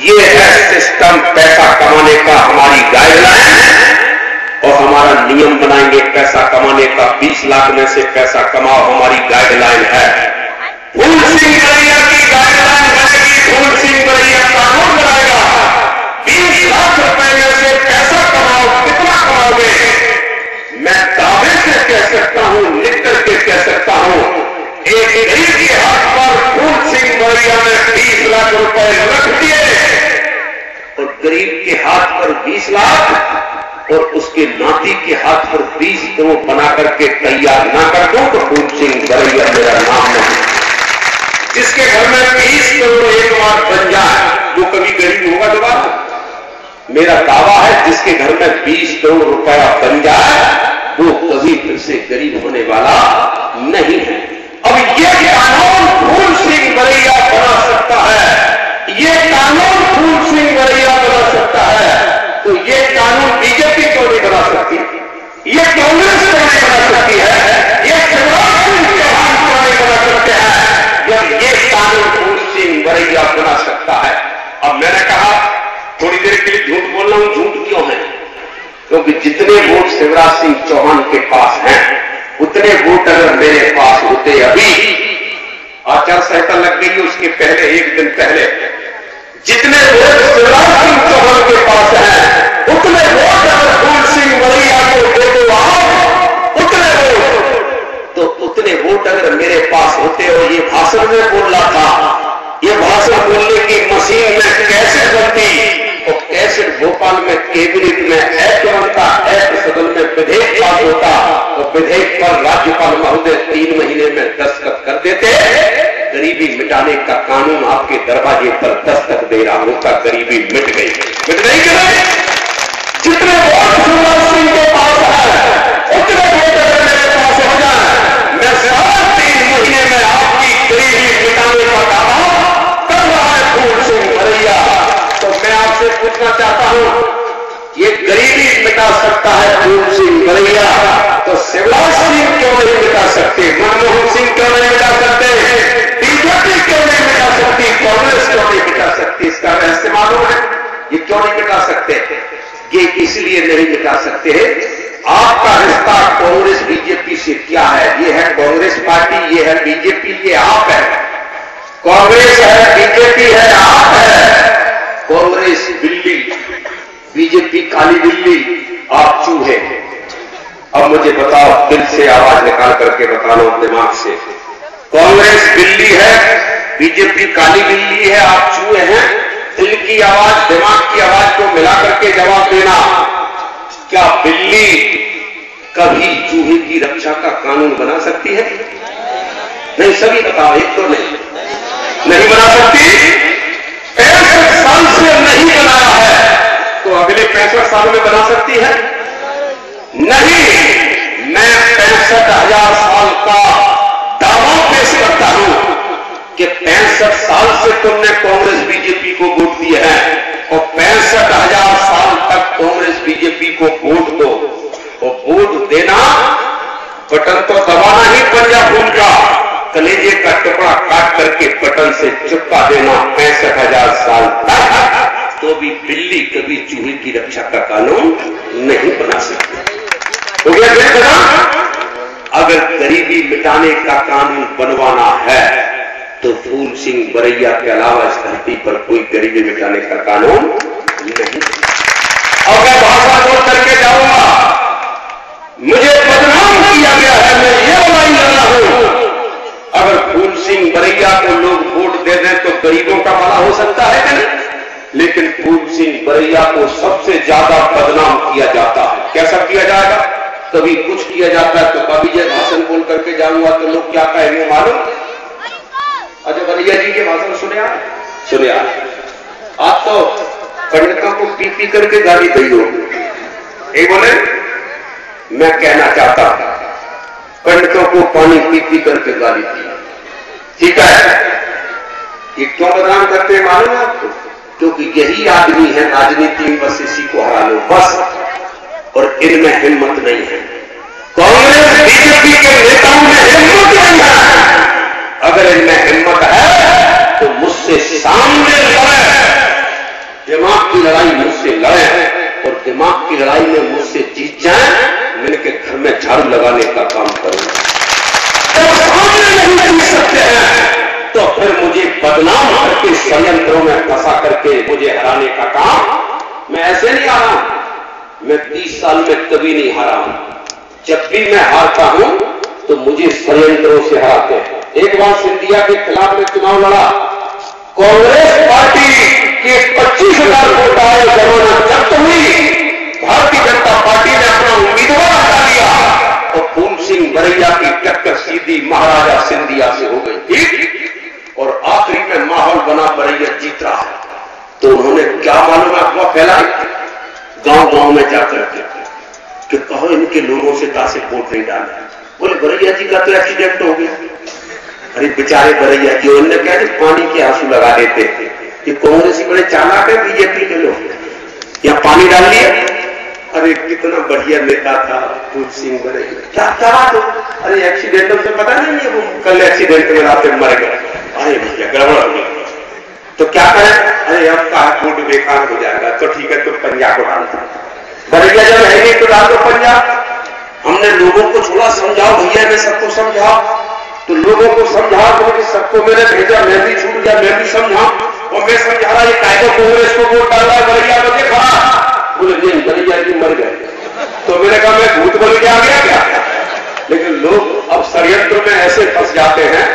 ये है सिस्टम पैसा कमाने का, हमारी गाइडलाइन और हमारा नियम बनाएंगे पैसा कमाने का। 20 लाख में से पैसा कमाओ, हमारी गाइडलाइन है। फूल सिंह बरैया की गाइडलाइन बनेगी, फूल सिंह बरैया कानून बनाएगा। 20 लाख रुपए में से पैसा कमाओ, कितना कमाओगे? मैं दावे से कह सकता हूं, लिख करके कह सकता हूं, एक गरीब के हाथ पर फूल सिंह बरैया ने 20 लाख रुपए रख दिए और गरीब के हाथ पर 20 लाख और उसके नाती के हाथ पर 20 करोड़ बना करके तैयार ना कर दो तो फूल सिंह बरैया मेरा नाम नहीं। जिसके घर में 20 करोड़ एक बार बन जाए वो कभी गरीब होगा दोबारा? मेरा दावा है जिसके घर में 20 करोड़ रुपया बन जाए वो कभी फिर से गरीब होने वाला नहीं है। अब ये कानून फूल सिंह बरैया बना सकता है, ये कानून फूल सिंह बरैया बना सकता है, तो ये कानून बीजेपी क्यों नहीं बना सकती? ये कांग्रेस क्यों नहीं बना सकती है? ये शिवराज सिंह चौहान क्यों नहीं बना सकते हैं जब ये कानून फूल सिंह बरैया बना सकता है? अब मैंने कहा थोड़ी देर के लिए झूठ बोल रहा हूं, झूठ क्यों है? क्योंकि जितने वोट शिवराज सिंह चौहान के पास हैं उतने वोट अगर मेरे पास होते, अभी आचार संहिता लग गई है उसके पहले एक दिन पहले, जितने वोट शिवराज सिंह चौहान के पास हैं उतने वोट अगर फूल सिंह बरैया को दे दो आप, उतने वोट, तो उतने वोट अगर मेरे पास होते। और ये भाषण में बोल रहा था, ये भाषण बोलने की मशीन में कैसे बनती और कैसेट भोपाल में कैबिनेट में एक्ट बनता, एक्ट सदन में विधेयक पास होता और विधेयक पर राज्यपाल महोदय 3 महीने में दस्तखत कर देते। गरीबी मिटाने का कानून आपके दरवाजे पर दस्तक दे रहा होता, गरीबी मिट गई। मिट गई कि नहीं? जितने वोट शिवराज सिंह के पास है उतने वोट अगर मेरे पास हो जाए, मैं 3.5 महीने में आपकी गरीबी मिटाने का दावा कर रहा है फूल सिंह बरैया। तो मैं आपसे पूछना चाहता हूं, ये गरीबी मिटा सकता है फूल सिंह बरैया, तो शिवराज सिंह क्यों नहीं मिटा सकते? मनमोहन सिंह क्यों नहीं मिटा सकते? बीजेपी क्यों नहीं मिटा सकती? कांग्रेस क्यों नहीं मिटा सकती? इसका रहस्य मालूम है? ये क्यों नहीं मिटा सकते? ये इसलिए नहीं मिटा सकते, आपका रिश्ता कांग्रेस बीजेपी से क्या है? ये है कांग्रेस पार्टी, ये है बीजेपी, ये आप है। कांग्रेस है, बीजेपी है, आप है। कांग्रेस बिल्ली, बीजेपी काली बिल्ली, आप चूहे। अब मुझे बताओ, दिल से आवाज निकाल करके बता लो दिमाग से, कांग्रेस बिल्ली है, बीजेपी काली बिल्ली है, आप चूहे हैं। दिल की आवाज दिमाग की आवाज को मिला करके जवाब देना, क्या बिल्ली कभी चूहे की रक्षा का कानून बना सकती है? नहीं, सभी बताओ, एक तो नहीं बना सकती। 65 साल से नहीं बनाया है तो अगले 65 साल में बना सकती है? नहीं। मैं 65,000 साल का दावा पेश करता हूं कि 65 साल से तुमने कांग्रेस बीजेपी को वोट दिए हैं और 65,000 साल तक कांग्रेस बीजेपी को वोट दो। और वोट देना बटन तो दबाना ही पंजा फूल का, कलेजे का टुकड़ा काट करके बटन से चिपका देना 65,000 साल तक, तो भी बिल्ली कभी चूहे की रक्षा का कानून नहीं बना सकती। हो गया देखना, अगर गरीबी मिटाने का कानून बनवाना है तो फूल सिंह बरैया के अलावा इस धरती पर कोई गरीबी मिटाने का कानून नहीं। और मैं भाषा बोल करके जाऊंगा, मुझे बदनाम किया गया है, मैं ये बुराई कर रहा हूं। अगर फूल सिंह बरैया को लोग वोट दे दें तो गरीबों का भला हो सकता है कि नहीं? लेकिन फूल सिंह बरैया को सबसे ज्यादा बदनाम किया जाता है। कैसा किया जाएगा? कभी कुछ किया जाता है तो कभी ये भाषण बोल करके जाऊंगा तो लोग क्या कहेंगे मालूम? अजय बरैया जी के भाषण सुने आप तो पंडितों को पी पी करके गाली दी हो। ये बोले, मैं कहना चाहता हूं पंडितों को पानी पी पी करके गाली दी। ठीक है, ये क्यों बदनाम करते हैं मालूम है आपको? क्योंकि यही आदमी है राजनीति में, बस इसी को हरा लो बस, और इनमें हिम्मत नहीं है। कांग्रेस बीजेपी के नेताओं में हिम्मत नहीं है। अगर इनमें हिम्मत है तो मुझसे सामने लड़े, लड़ाई मुझसे लड़े और दिमाग की लड़ाई में मुझसे जीत जाए, मैंने के घर में झाड़ू लगाने का काम करूंगा। जब सामने नहीं जीत सकते हैं तो फिर मुझे बदनाम करके षड्यंत्रों में फंसा करके मुझे हराने का काम, मैं ऐसे नहीं हारा हूं। मैं 30 साल में कभी नहीं हारा हूं। जब भी मैं हारता हूं तो मुझे षड्यंत्रों से हराते हैं। एक बार सिंधिया के खिलाफ में चुनाव लड़ा, कांग्रेस पार्टी के 25,000 वोट आए, जमाना जब्त हुई, भारतीय जनता पार्टी ने अपना उम्मीदवार हटा लिया और फूल सिंह बरैया की टक्कर सीधी महाराजा सिंधिया से हो गई थी और आखिरी में माहौल बना बरैया जीत रहा है। तो उन्होंने क्या मालूम अफवाह फैलाई, गांव गांव में जाकर कि कहो इनके लोगों से कासे वोट नहीं डाले। बोले बरैया जी का तो एक्सीडेंट हो गया। अरे बेचारे बरैया जी, उन्होंने क्या जी पानी के आंसू लगा देते थे कि कांग्रेसी बड़े चालाक है, बीजेपी के लोग या पानी डाल लिया। अरे कितना बढ़िया नेता था फूल सिंह बरैया, क्या बात हो। अरे एक्सीडेंट से पता नहीं है, वो कल एक्सीडेंट में रात में मर गए। अरे भैया गड़बड़ हो गया, तो क्या करें। अरे अब का वोट बेकार हो जाएगा, तो ठीक है तो पंजाब को डाल दो। बरैया जब है नहीं तो डाल दो पंजाब। हमने लोगों को थोड़ा समझाओ भैया, मैं सबको समझाओ, तो लोगों को समझा तो सबको मैंने भेजा, मैं भी छूट गया, मैं भी समझा और मैं समझा रहा ये कायदे कांग्रेस को वोट डाल रहा है, बरैया को देखा। बोले नहीं बरैया जी मर गए। तो मैंने कहा मैं भूत बन के आ गया क्या। लेकिन लोग अब षड्यंत्र में ऐसे फंस जाते हैं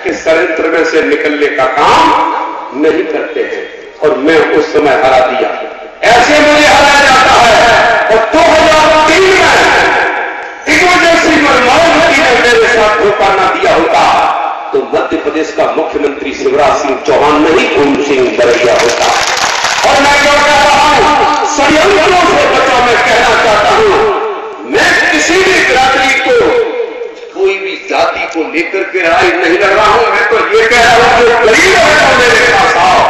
कि षड्यंत्र में से निकलने का काम नहीं करते हैं और मैं उस समय हरा दिया। ऐसे मुझे हराया जाता है और 2003 में इमरजेंसी मनमोहन सिंह ने मेरे साथ धोखा न दिया होता तो मध्य प्रदेश का मुख्यमंत्री शिवराज सिंह चौहान नहीं फूल सिंह बरैया होता। और मैं क्या कह रहा हूं, षड्यंत्रों से बचा मैं कहना चाहता हूं, मैं किसी भी बिरादरी को, कोई भी जाति को लेकर के लड़ाई नहीं लड़ रहा हूं। मैं तो ये कह रहा हूं जो गरीब है तो मेरे पास आओ।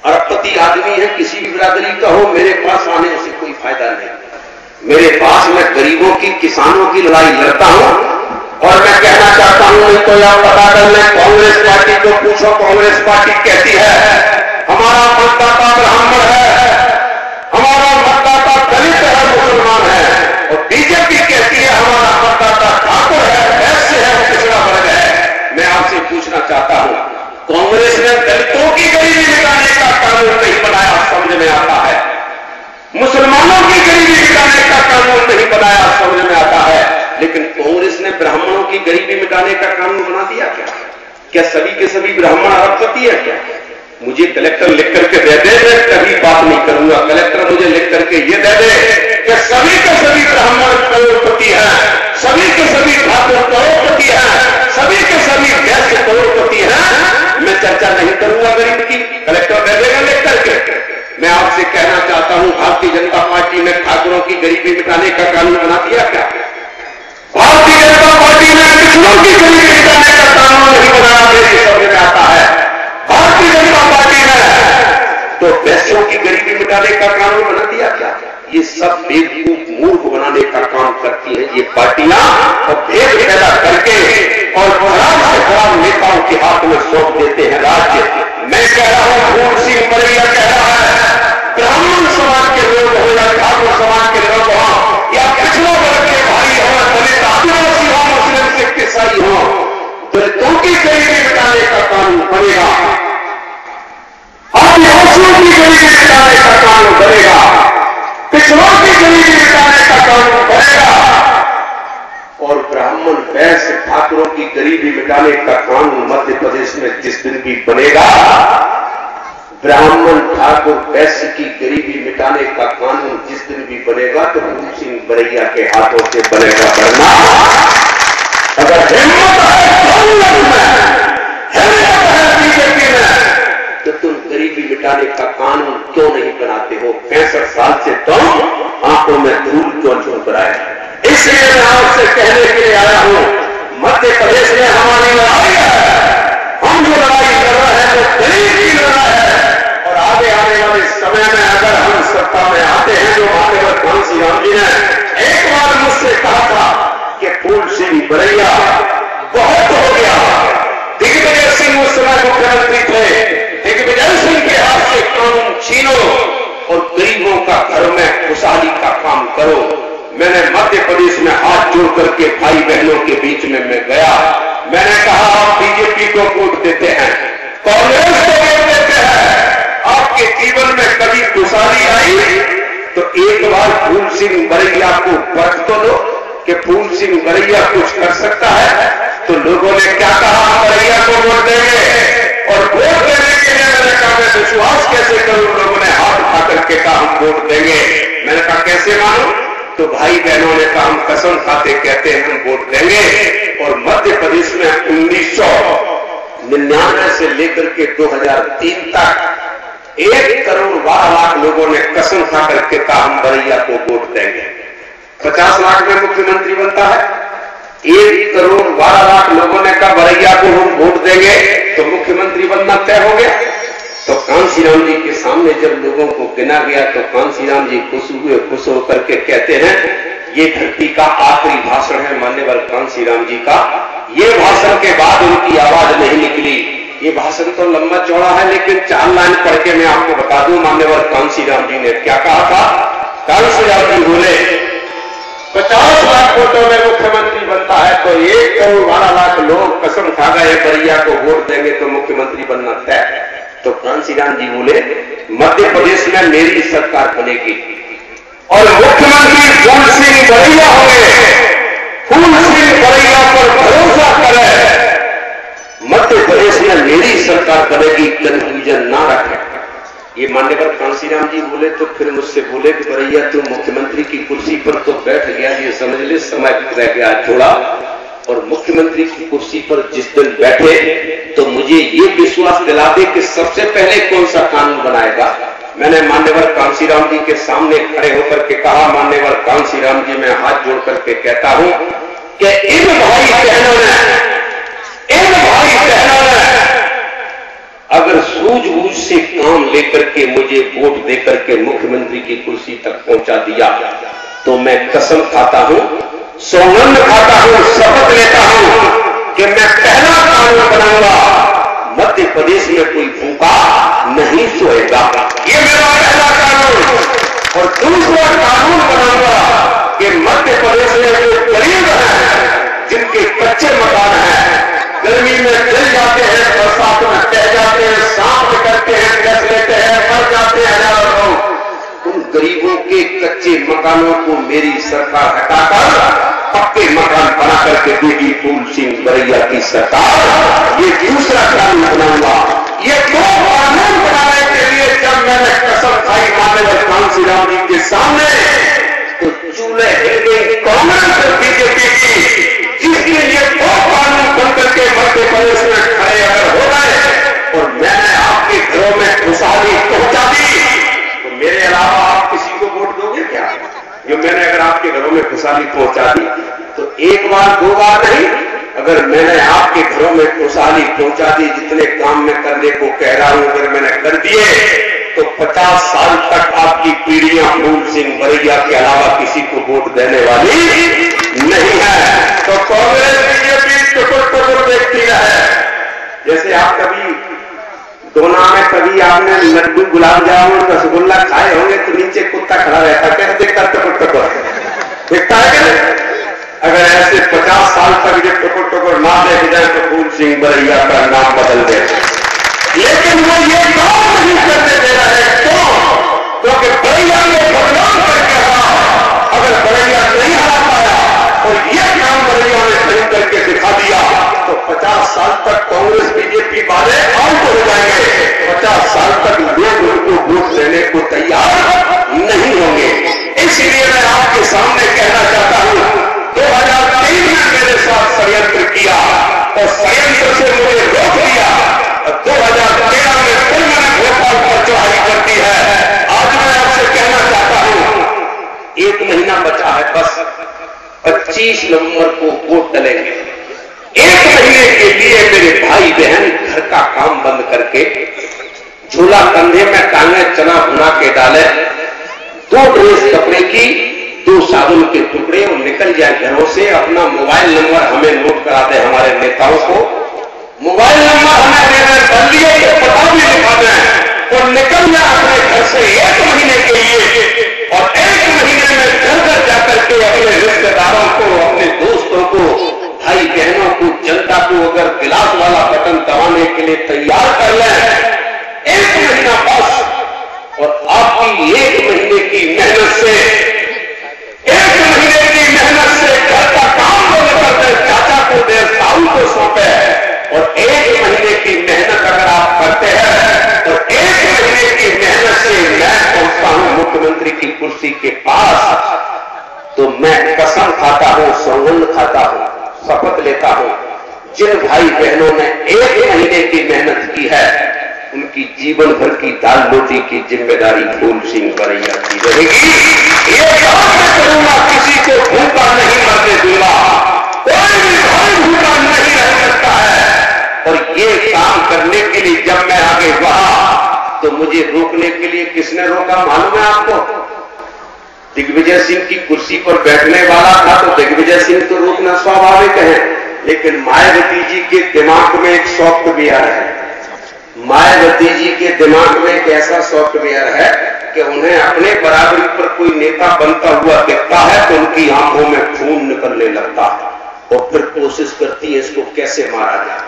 अरबपति आदमी है, किसी भी बिरादरी का हो, मेरे पास आने से कोई फायदा नहीं। मेरे पास मैं गरीबों की, किसानों की लड़ाई लड़ता हूं। और मैं कहना चाहता हूं, नहीं तो आप बता दें, मैं कांग्रेस पार्टी को पूछो, कांग्रेस पार्टी कहती है हमारा मतदाता ब्राह्मण है, हमारा मतदाता दलित है, मुसलमान है। और बीजेपी कहती है हमारा मतदाता ठाकुर है, वैश्य है, पिछड़ा वर्ग है। मैं आपसे पूछना चाहता हूं, कांग्रेस ने दलितों की गरीबी मिटाने का कानून नहीं बनाया, समझ में आता है। मुसलमानों की गरीबी मिटाने का कानून नहीं बनाया, समझ में आता है। लेकिन कांग्रेस ने ब्राह्मणों की गरीबी मिटाने का कानून बना दिया क्या? क्या सभी के सभी ब्राह्मण अरबपति है क्या? मुझे कलेक्टर लिख करके दे दे, मैं कभी बात नहीं करूंगा। कलेक्टर मुझे लिख करके ये दे दे कि सभी के सभी ब्राह्मण करोड़पति हैं, सभी के सभी ठाकुर करोड़पति हैं, सभी के सभी वैश्य करोड़पति हैं। मैं चर्चा नहीं करूंगा गरीब की, कलेक्टर दे देगा लिख करके। मैं आपसे कहना चाहता हूं, भारतीय जनता पार्टी ने ठाकुरों की गरीबी मिटाने का कानून बना दिया क्या? भारतीय जनता पार्टी ने पिछड़ों की गरीबी मिटाने का कानून नहीं बनाया, देश समझ में आता है। भारतीय जनता पार्टी ने तो वैश्यों की गरीबी मिटाने का कानून बना दिया क्या? ये सब बेवकूफ मूर्ख बनाने का काम करती है ये पार्टियां और भेद पैदा करके और खराब से खराब नेताओं के हाथ में सौंप देते हैं राज्य। मैं कह रहा हूं, फूल सिंह बरैया कह रहा है, ब्राह्मण समाज के लोग हो या ठाकुर समाज के लोग हो या पिछड़ा वर्ग के भाई हो, दलित आदिवासी हो, मुस्लिम सिख ईसाई हो, दलितों की गरीबी मिटाने का कानून बनेगा, आदिवासियों की गरीबी मिटाने का कानून बनेगा, पिछड़ों की गरीबी मिटाने का कानून बनेगा और ब्राह्मण वैश्य ठाकुरों की गरीबी मिटाने का कानून मध्य प्रदेश में जिस दिन भी बनेगा, ब्राह्मण ठाकुर वैश्य की गरीबी मिटाने का कानून जिस दिन भी बनेगा तो फूल सिंह बरैया के हाथों से बनेगा। वरना अगर हिम्मत है कांग्रेस में, हिम्मत है बीजेपी में, तो तुम गरीबी मिटाने का कानून क्यों नहीं बनाते हो? 65 साल से तुम आंखों में धूल क्यों झोंक रहा है? इसलिए मैं आपसे कहने के लिए आया हूं, मध्य प्रदेश में हमारी लड़ाई है। हम जो लड़ाई लड़ रहे हैं वो गरीब की लड़ाई है और आगे आने वाले समय में अगर हम सत्ता में आते हैं, जो महादेव कांसी राम जी ने एक बार मुझसे कहा था कि फूल सिंह बरैया बहुत हो गया। दिग्विजय सिंह उस समय मुख्यमंत्री थे, दिग्विजय सिंह के हाथ से कानून छीनो गरीबों का घर में खुशहाली का काम करो। मैंने मध्य प्रदेश में हाथ जोड़ करके भाई बहनों के बीच में मैं गया। मैंने कहा आप बीजेपी को वोट देते हैं, कांग्रेस को वोट देते हैं, आपके जीवन में कभी खुशहाली आई तो एक बार फूल सिंह बरैया को परख तो लो कि फूल सिंह बरैया कुछ कर सकता है। तो लोगों ने क्या कहा, बरैया को वोट देंगे। और वोट देने के लिए मैंने कहा मैं विश्वास कैसे करूं। लोगों ने हाथ उठा करके कहा हम वोट देंगे। मैंने कहा कैसे मानो, तो भाई बहनों ने कहा हम कसम खाते कहते हैं हम वोट देंगे। और मध्य प्रदेश में 1999 से लेकर के 2003 तक 1 करोड़ 12 लाख लोगों ने कसम खा करके कहा हम बरैया को वोट देंगे। 50 लाख में मुख्यमंत्री बनता है, 1 करोड़ 12 लाख लोगों ने कहा बरैया को हम वोट देंगे तो मुख्यमंत्री बनना तय हो गया। तो कांशीराम जी के सामने जब लोगों को गिना गया तो कांशीराम जी खुश हुए। खुश होकर के कहते हैं ये धरती का आखिरी भाषण है मान्यवर कांशीराम जी का। ये भाषण के बाद उनकी आवाज नहीं निकली। ये भाषण तो लंबा चौड़ा है लेकिन 4 लाइन पढ़ के मैं आपको बता दूं मान्यवर कांशीराम जी ने क्या कहा था। कांशीराम जी बोले 50 लाख वोटों में मुख्यमंत्री बनता है तो 1 करोड़ 12 लाख लोग कसम खा गए बरैया को वोट देंगे तो मुख्यमंत्री बनना तय है। तो कांशीराम जी बोले मध्य प्रदेश में मेरी सरकार बनेगी और मुख्यमंत्री फूल सिंह बरैया होंगे। फूल सिंह बरैया पर भरोसा करें, मध्य प्रदेश में मेरी सरकार बनेगी, कंफ्यूजन ना रखें। ये मान्यवर कांशीराम जी बोले तो फिर मुझसे बोले कि बरैया तू मुख्यमंत्री की कुर्सी पर तो बैठ गया, ये समझ ले समय रह गया थोड़ा। और मुख्यमंत्री की कुर्सी पर जिस दिन बैठे तो मुझे ये विश्वास दिला दे कि सबसे पहले कौन सा कानून बनाएगा। मैंने मान्यवर कांशीराम जी के सामने खड़े होकर के कहा मान्यवर कांशीराम जी मैं हाथ जोड़ करके कहता हूं कि इन भाई बहनों ने अगर सूझबूझ से काम लेकर के मुझे वोट देकर के मुख्यमंत्री की कुर्सी तक पहुंचा दिया तो मैं कसम खाता हूं, सौगंध खाता हूं, शपथ लेता हूं कि मैं पहला कानून बनाऊंगा मध्य प्रदेश में कोई भूखा नहीं सोएगा। ये मेरा पहला कानून। और दूसरा कानून बनाऊंगा कि मध्य प्रदेश में जो गरीब हैं जिनके कच्चे मकान हैं, गर्मी में जल जाते हैं, बरसात में तह जाते हैं, सांप करते हैं, गैस लेते हैं, मर जाते हैं हजारों लोग, उन गरीबों के कच्चे मकानों को मेरी सरकार हटाकर पक्के मकान बना करके देगी फूल सिंह बरैया की सरकार। ये दूसरा कानून बनाऊंगा। ये 2 कानून बनाने के लिए जब मैंने कसम खाई मान्यवर कांशीराम जी के सामने तो चूल्हे हिल गई कांग्रेस और बीजेपी की, जिसके लिए 2 कानून बनकर के मध्य प्रदेश में खड़े अगर हो गए और मैंने आपके घरों में खुशहाली पहुंचा दी तो मेरे अलावा आप किसी को वोट दोगे क्या? जो मैंने अगर आपके घरों में खुशहाली पहुंचा दी तो 1 बार 2 बार नहीं, अगर मैंने आपके घरों में खुशहाली पहुंचा दी, जितने काम मैं करने को कह रहा हूं अगर मैंने कर दिए तो 50 साल तक आपकी पीढ़ियां फूल सिंह बरैया के अलावा किसी को वोट देने वाली नहीं है। तो कांग्रेस बीजेपी टुकुर देखती है। जैसे आप कभी दोना में कभी आपने लड्डू गुलाब जामुन रसगुल्ला खाए होंगे तो नीचे कुत्ता खड़ा रहता है, कैसे देखता टुकुर देखता है क्या? अगर ऐसे 50 साल तक जब टुकुर ना देख जाए तो फूल सिंह बरैया का नाम बदल दे। लेकिन वो ये काम नहीं करने दे रहा है। क्योंकि बरैया ने भगवान करके हरा, अगर बरैया नहीं हरा पाया और ये काम बरैया ने सही करके दिखा दिया तो 50 साल तक कांग्रेस बीजेपी वाले आउट हो जाएंगे। 50 साल तक लोग उनको वोट देने को तैयार नहीं होंगे। इसलिए मैं आपके सामने कहना चाहता हूं 2003 में मेरे साथ षड्यंत्र किया और षड्यंत्र से मुझे रोक दिया। 2013 में फिर मैंने भोपाल पर चढ़ाई कर दी है। आज मैं आपसे कहना चाहता हूं 1 महीना बचा है, बस 25 नवंबर को वोट डलेंगे। 1 महीने के लिए मेरे भाई बहन घर का काम बंद करके झूला कंधे में टांगे चना भुना के डाले, 2 ड्रेस कपड़े की, 2 साबुन के टुकड़े और निकल जाए घरों से। अपना मोबाइल नंबर हमें नोट करा दे, हमारे नेताओं को मोबाइल नंबर हमें देने, बल्लियों के पता भी लिखा दें और निकल जाए अपने घर से 1 महीने के लिए। की 1 महीने की मेहनत से, 1 महीने की मेहनत से घर का काम बंद कर दे, चाचा को दे, साहू को सौंपे, और 1 महीने की मेहनत अगर आप करते हैं तो 1 महीने की मेहनत से मैं पहुंचता हूं मुख्यमंत्री की कुर्सी के पास, तो मैं कसम खाता हूं, सौगंध खाता हूं, शपथ लेता हूं, जिन भाई बहनों ने 1 महीने की मेहनत की है उनकी जीवन भर की दाल रोटी की जिम्मेदारी फूल सिंह बरैया की रहेगी। ये काम मैं करूंगा, किसी को भूखा नहीं मरने दूंगा, कोई भी भाई भूखा नहीं रह सकता है। और ये काम करने के लिए जब मैं आगे बढ़ा तो मुझे रोकने के लिए किसने रोका मालूम है आपको? दिग्विजय सिंह की कुर्सी पर बैठने वाला था तो दिग्विजय सिंह तो रोकना स्वाभाविक है, लेकिन मायावती जी के दिमाग में एक सॉफ्टवेयर है। मायावती जी के दिमाग में एक ऐसा सॉफ्टवेयर है कि उन्हें अपने बराबरी पर कोई नेता बनता हुआ दिखता है तो उनकी आंखों में खून निकलने लगता है और फिर कोशिश करती है इसको कैसे मारा जाए।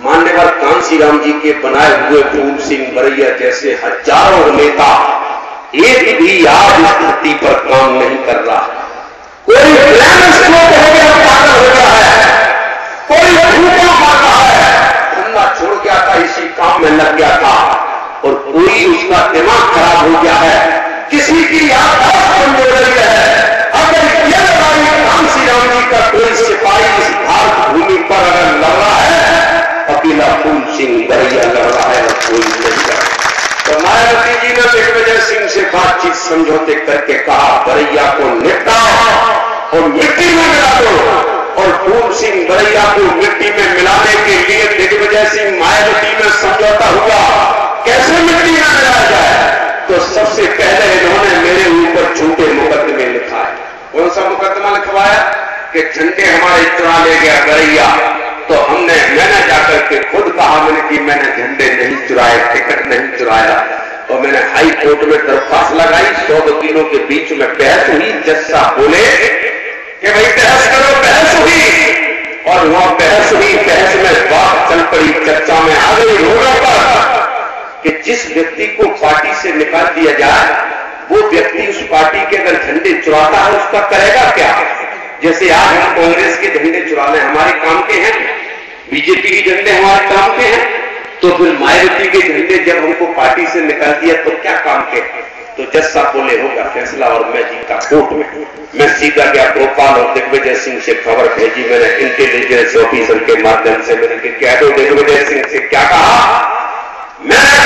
मान्यवर कांशीराम जी के बनाए हुए फूल सिंह बरैया जैसे हजारों नेता एक भी आज इस धरती पर काम नहीं कर रहा। कोई प्लान स्ट्रोक हो गया, पागल हो गया है, कोई भूखा मर रहा है, धंधा छोड़ गया था, इसी काम में लग गया था, और कोई उसका दिमाग खराब हो गया है, किसी की याददाश्त कमजोर रही है। अगर ये लड़ाई कांशीराम जी का कोई सिपाही इस भारत भूमि पर अगर लड़ रहा है, अकेला फूल सिंह बरैया लड़ रहा है और कोई नहीं लड़। तो मायावती जी ने दिग्विजय सिंह से बातचीत समझौते करके कहा बरैया को निपटाओ और मिट्टी में मिला दो, और फूल सिंह बरैया को मिट्टी में मिलाने के लिए दिग्विजय सिंह मायावती में समझौता हुआ। कैसे मिट्टी में मिलाया जाए? तो सबसे पहले इन्होंने मेरे ऊपर झूठे मुकदमे लिखा है। कौन सा मुकदमा लिखवाया? कि झंडे हमारे चुरा ले गया बरैया। तो मैंने जाकर के खुद कहा मैंने कि मैंने झंडे नहीं चुराए, टिकट नहीं चुराया, और मैंने हाई कोर्ट में दरख्वास्त लगाई। 100 वकीलों के बीच में बहस हुई। जज साहब बोले कि भाई बहस करो। बहस हुई और वहां बहस हुई, बहस में बात चल पड़ी, चर्चा में आ गई रोड़ा पर कि जिस व्यक्ति को पार्टी से निकाल दिया जाए वो व्यक्ति उस पार्टी के अगर झंडे चुराता है उसका करेगा क्या? जैसे आज हम कांग्रेस के झंडे चुराने हमारे काम के हैं, बीजेपी के झंडे हमारे काम के हैं, तो फिर मायावती के झंडे जब हमको पार्टी से निकाल दिया तो क्या काम के? तो जज साहब बोले होगा फैसला, और मैं जीता कोर्ट में। मैं सीधा गया भोपाल और दिग्विजय सिंह से खबर भेजी मैंने इंटेलिजेंस ऑफिसर के माध्यम से। मैंने कह दो दिग्विजय सिंह से क्या कहा? मैंने